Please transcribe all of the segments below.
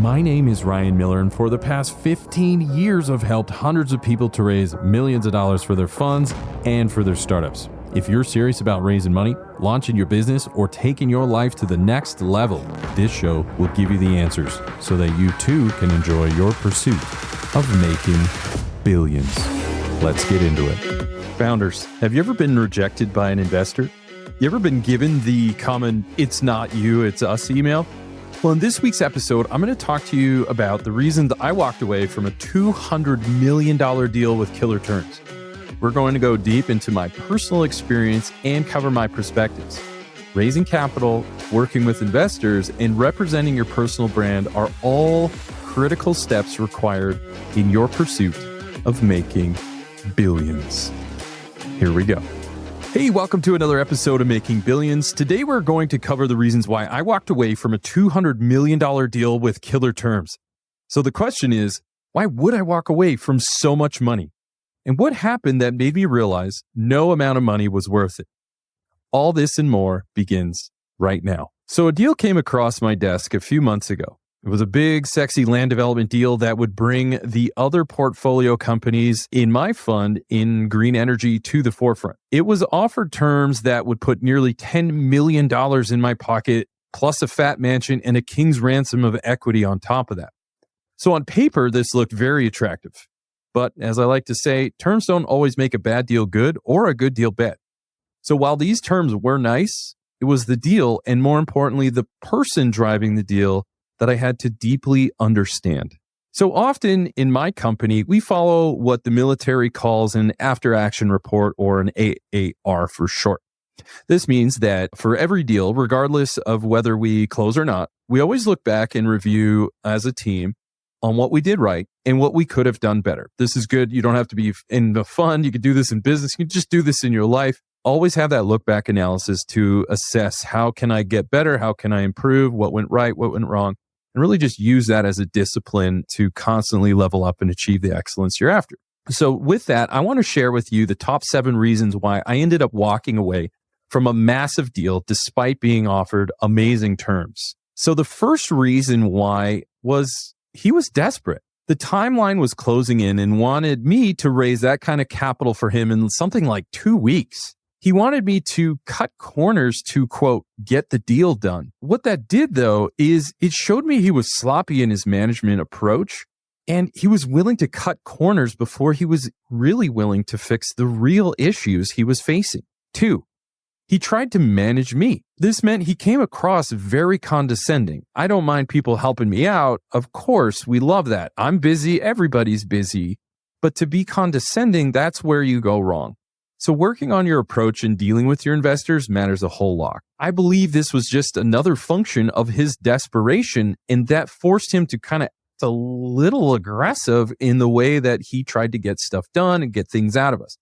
My name is Ryan Miller, and for the past 15 years, I've helped hundreds of people to raise millions of dollars for their funds and for their startups. If you're serious about raising money, launching your business, or taking your life to the next level, this show will give you the answers so that you too can enjoy your pursuit of making billions. Let's get into it. Founders, have you ever been rejected by an investor? You ever been given the common, "it's not you, it's us" email? Well, in this week's episode, I'm going to talk to you about the reasons I walked away from a $200 million deal with killer terms. We're going to go deep into my personal experience and cover my perspectives. Raising capital, working with investors, and representing your personal brand are all critical steps required in your pursuit of making billions. Here we go. Hey, welcome to another episode of Making Billions. Today, we're going to cover the reasons why I walked away from a $200 million deal with killer terms. So the question is, why would I walk away from so much money? And what happened that made me realize no amount of money was worth it? All this and more begins right now. So a deal came across my desk a few months ago. It was a big, sexy land development deal that would bring the other portfolio companies in my fund in green energy to the forefront. It was offered terms that would put nearly $10 million in my pocket, plus a fat mansion and a king's ransom of equity on top of that. So on paper, this looked very attractive. But as I like to say, terms don't always make a bad deal good or a good deal bad. So while these terms were nice, it was the deal, and more importantly, the person driving the deal, that I had to deeply understand. So often in my company, we follow what the military calls an after-action report, or an AAR for short. This means that for every deal, regardless of whether we close or not, we always look back and review as a team on what we did right and what we could have done better. This is good. You don't have to be in the fund. You could do this in business. You can just do this in your life. Always have that look back analysis to assess, how can I get better? How can I improve? What went right? What went wrong? And really just use that as a discipline to constantly level up and achieve the excellence you're after. So with that, I want to share with you the top 7 reasons why I ended up walking away from a massive deal despite being offered amazing terms. So the first reason why was he was desperate. The timeline was closing in and wanted me to raise that kind of capital for him in something like 2 weeks. He wanted me to cut corners to, quote, get the deal done. What that did, though, is it showed me he was sloppy in his management approach, and he was willing to cut corners before he was really willing to fix the real issues he was facing. 2, he tried to manage me. This meant he came across very condescending. I don't mind people helping me out. Of course, we love that. I'm busy. Everybody's busy. But to be condescending, that's where you go wrong. So working on your approach and dealing with your investors matters a whole lot. I believe this was just another function of his desperation, and that forced him to kind of act a little aggressive in the way that he tried to get stuff done and get things out of us.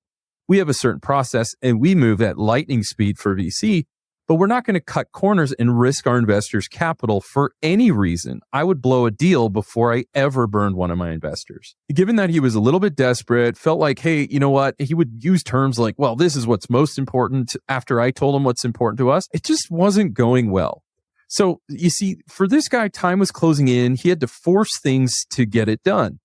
We have a certain process and we move at lightning speed for VC, but we're not going to cut corners and risk our investors' capital for any reason. I would blow a deal before I ever burned one of my investors. Given that he was a little bit desperate, felt like, hey, you know what? He would use terms like, well, this is what's most important after I told him what's important to us. It just wasn't going well. So you see, for this guy, time was closing in. He had to force things to get it done.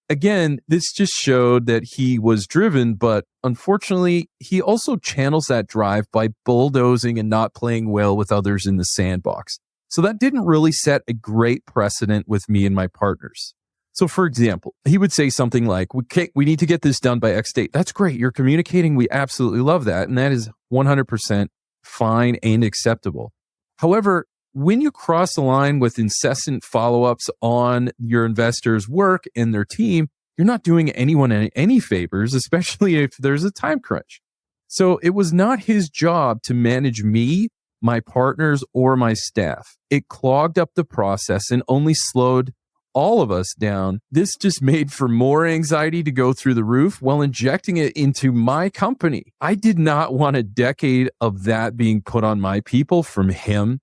Again, this just showed that he was driven, but unfortunately, he also channels that drive by bulldozing and not playing well with others in the sandbox. So that didn't really set a great precedent with me and my partners. So for example, he would say something like, we need to get this done by X date. That's great. You're communicating. We absolutely love that. And that is 100% fine and acceptable. However, when you cross the line with incessant follow-ups on your investors' work and their team, you're not doing anyone any favors, especially if there's a time crunch. So it was not his job to manage me, my partners, or my staff. It clogged up the process and only slowed all of us down. This just made for more anxiety to go through the roof while injecting it into my company. I did not want a decade of that being put on my people from him.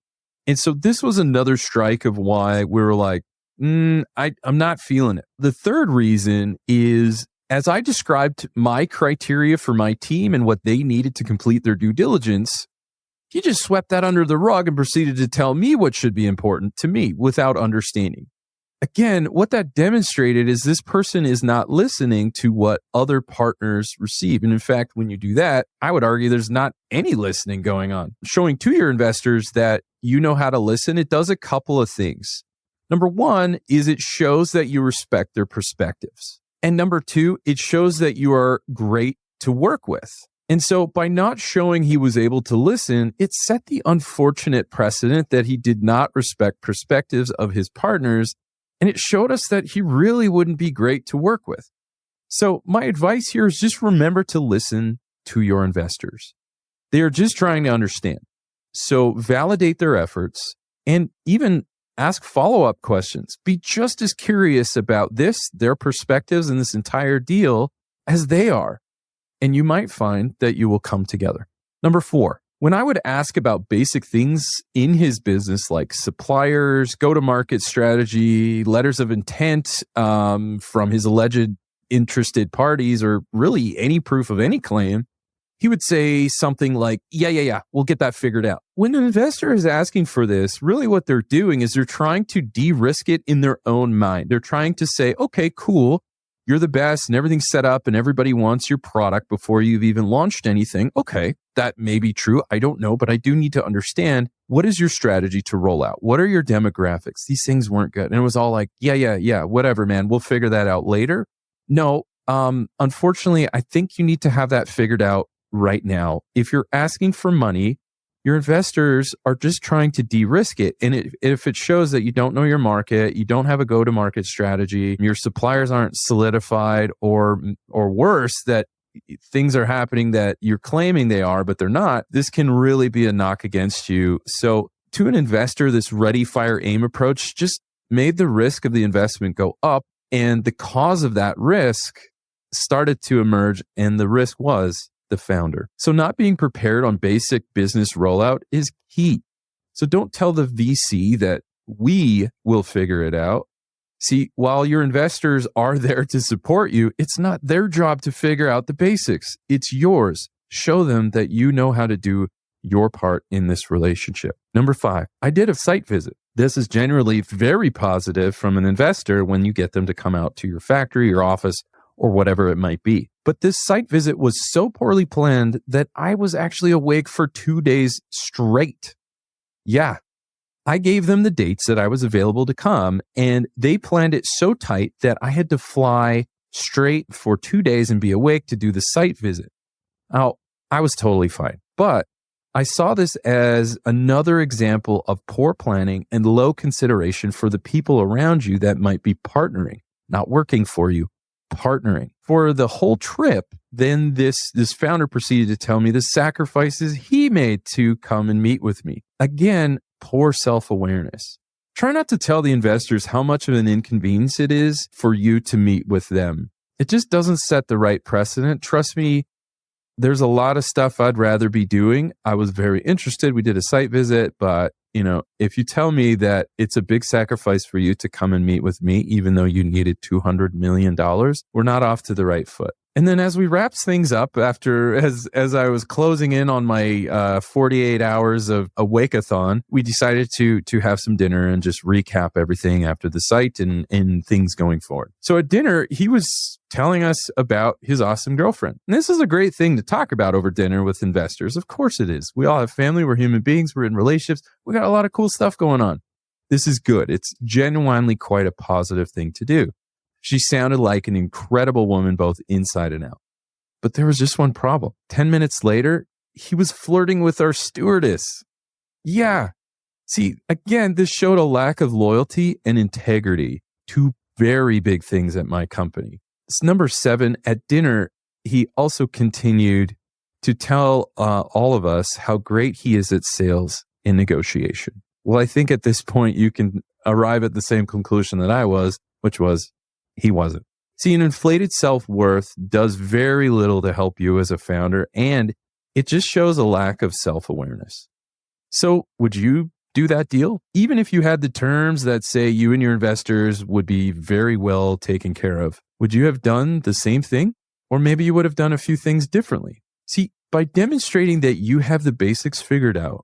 And so this was another strike of why we were like, I'm not feeling it. The third reason is, as I described my criteria for my team and what they needed to complete their due diligence, he just swept that under the rug and proceeded to tell me what should be important to me without understanding. Again, what that demonstrated is this person is not listening to what other partners receive. And in fact, when you do that, I would argue there's not any listening going on. Showing to your investors that you know how to listen, it does a couple of things. Number one is it shows that you respect their perspectives. And number two, it shows that you are great to work with. And so by not showing he was able to listen, it set the unfortunate precedent that he did not respect perspectives of his partners. And it showed us that he really wouldn't be great to work with. So my advice here is just remember to listen to your investors. They are just trying to understand. So validate their efforts and even ask follow-up questions. Be just as curious about their perspectives in this entire deal as they are. And you might find that you will come together. Number 4, when I would ask about basic things in his business like suppliers, go-to-market strategy, letters of intent from his alleged interested parties, or really any proof of any claim, he would say something like, yeah, we'll get that figured out. When an investor is asking for this, really what they're doing is they're trying to de-risk it in their own mind. They're trying to say, okay, cool. You're the best and everything's set up and everybody wants your product before you've even launched anything. Okay, that may be true. I don't know, but I do need to understand, what is your strategy to roll out? What are your demographics? These things weren't good. And it was all like, yeah, whatever, man. We'll figure that out later. No, unfortunately, I think you need to have that figured out right now. If you're asking for money, your investors are just trying to de-risk it. And if it shows that you don't know your market, you don't have a go-to-market strategy, your suppliers aren't solidified, or worse, that things are happening that you're claiming they are, but they're not, this can really be a knock against you. So to an investor, this ready, fire, aim approach just made the risk of the investment go up. And the cause of that risk started to emerge, and the risk was the founder. So not being prepared on basic business rollout is key. So don't tell the VC that we will figure it out. See, while your investors are there to support you, it's not their job to figure out the basics. It's yours. Show them that you know how to do your part in this relationship. Number 5, I did a site visit. This is generally very positive from an investor when you get them to come out to your factory, your office, or whatever it might be. But this site visit was so poorly planned that I was actually awake for 2 days straight. Yeah, I gave them the dates that I was available to come, and they planned it so tight that I had to fly straight for 2 days and be awake to do the site visit. Now, I was totally fine, but I saw this as another example of poor planning and low consideration for the people around you that might be partnering, not working for you, partnering. For the whole trip, then this founder proceeded to tell me the sacrifices he made to come and meet with me. Again, poor self-awareness. Try not to tell the investors how much of an inconvenience it is for you to meet with them. It just doesn't set the right precedent. Trust me, there's a lot of stuff I'd rather be doing. I was very interested. We did a site visit, but if you tell me that it's a big sacrifice for you to come and meet with me, even though you needed $200 million, we're not off to the right foot. And then as we wrapped things up as I was closing in on my 48 hours of a wake-a-thon, we decided to have some dinner and just recap everything after the site and things going forward. So at dinner, he was telling us about his awesome girlfriend. And this is a great thing to talk about over dinner with investors. Of course it is. We all have family. We're human beings. We're in relationships. We got a lot of cool stuff going on. This is good. It's genuinely quite a positive thing to do. She sounded like an incredible woman, both inside and out. But there was just one problem. 10 minutes later, he was flirting with our stewardess. Yeah. See, again, this showed a lack of loyalty and integrity, 2 very big things at my company. It's number 7. At dinner, he also continued to tell all of us how great he is at sales and negotiation. Well, I think at this point, you can arrive at the same conclusion that I was, which was, he wasn't. See, an inflated self-worth does very little to help you as a founder, and it just shows a lack of self-awareness. So would you do that deal? Even if you had the terms that say you and your investors would be very well taken care of, would you have done the same thing? Or maybe you would have done a few things differently. See, by demonstrating that you have the basics figured out,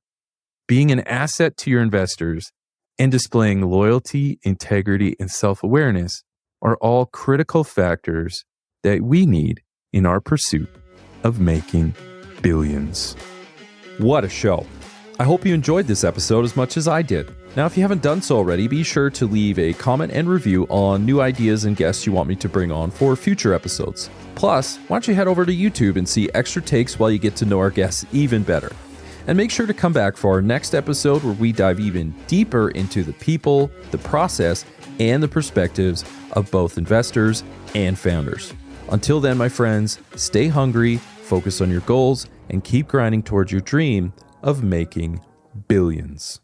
being an asset to your investors, And displaying loyalty, integrity, and self-awareness are all critical factors that we need in our pursuit of making billions. What a show. I hope you enjoyed this episode as much as I did. Now, if you haven't done so already, be sure to leave a comment and review on new ideas and guests you want me to bring on for future episodes. Plus, why don't you head over to YouTube and see extra takes while you get to know our guests even better. And make sure to come back for our next episode where we dive even deeper into the people, the process, and the perspectives of both investors and founders. Until then, my friends, stay hungry, focus on your goals, and keep grinding towards your dream of making billions.